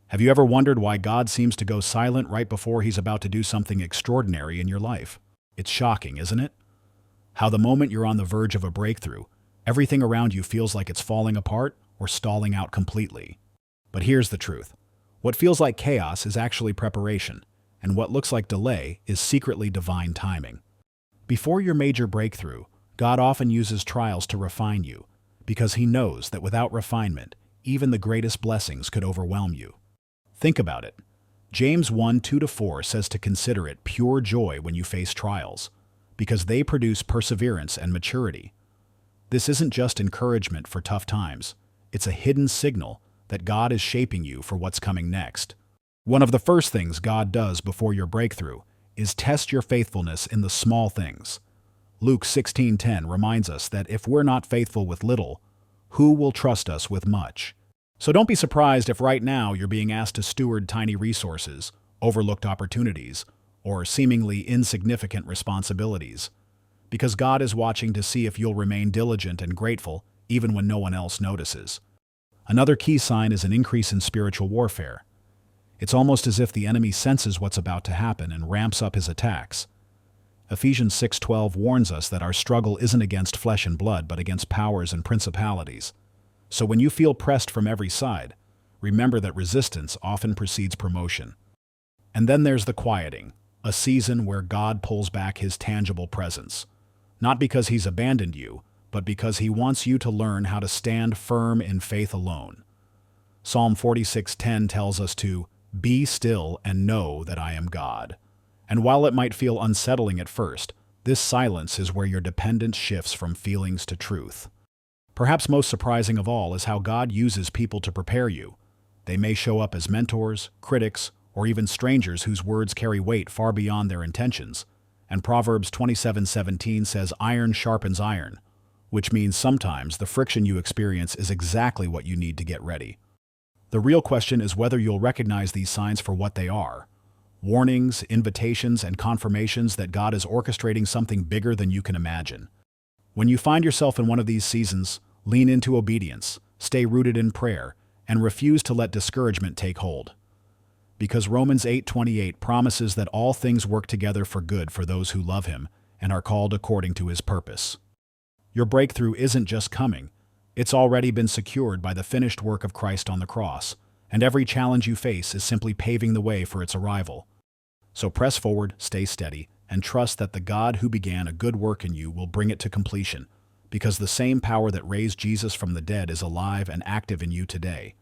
Have you ever wondered why God seems to go silent right before he's about to do something extraordinary in your life? It's shocking, isn't it? How the moment you're on the verge of a breakthrough, everything around you feels like it's falling apart or stalling out completely. But here's the truth. What feels like chaos is actually preparation, and what looks like delay is secretly divine timing. Before your major breakthrough, God often uses trials to refine you, because he knows that without refinement, even the greatest blessings could overwhelm you. Think about it. James 1:2-4 says to consider it pure joy when you face trials, because they produce perseverance and maturity. This isn't just encouragement for tough times. It's a hidden signal that God is shaping you for what's coming next. One of the first things God does before your breakthrough is test your faithfulness in the small things. Luke 16:10 reminds us that if we're not faithful with little, who will trust us with much? So don't be surprised if right now you're being asked to steward tiny resources, overlooked opportunities, or seemingly insignificant responsibilities. Because God is watching to see if you'll remain diligent and grateful even when no one else notices. Another key sign is an increase in spiritual warfare. It's almost as if the enemy senses what's about to happen and ramps up his attacks. Ephesians 6:12 warns us that our struggle isn't against flesh and blood, but against powers and principalities. So when you feel pressed from every side, remember that resistance often precedes promotion. And then there's the quieting, a season where God pulls back his tangible presence. Not because he's abandoned you, but because he wants you to learn how to stand firm in faith alone. Psalm 46:10 tells us to be still and know that I am God. And while it might feel unsettling at first, this silence is where your dependence shifts from feelings to truth. Perhaps most surprising of all is how God uses people to prepare you. They may show up as mentors, critics, or even strangers whose words carry weight far beyond their intentions. And Proverbs 27:17 says, "Iron sharpens iron," which means sometimes the friction you experience is exactly what you need to get ready. The real question is whether you'll recognize these signs for what they are. Warnings, invitations, and confirmations that God is orchestrating something bigger than you can imagine. When you find yourself in one of these seasons, lean into obedience, stay rooted in prayer, and refuse to let discouragement take hold. Because Romans 8:28 promises that all things work together for good for those who love him and are called according to his purpose. Your breakthrough isn't just coming, it's already been secured by the finished work of Christ on the cross, and every challenge you face is simply paving the way for its arrival. So press forward, stay steady, and trust that the God who began a good work in you will bring it to completion, because the same power that raised Jesus from the dead is alive and active in you today.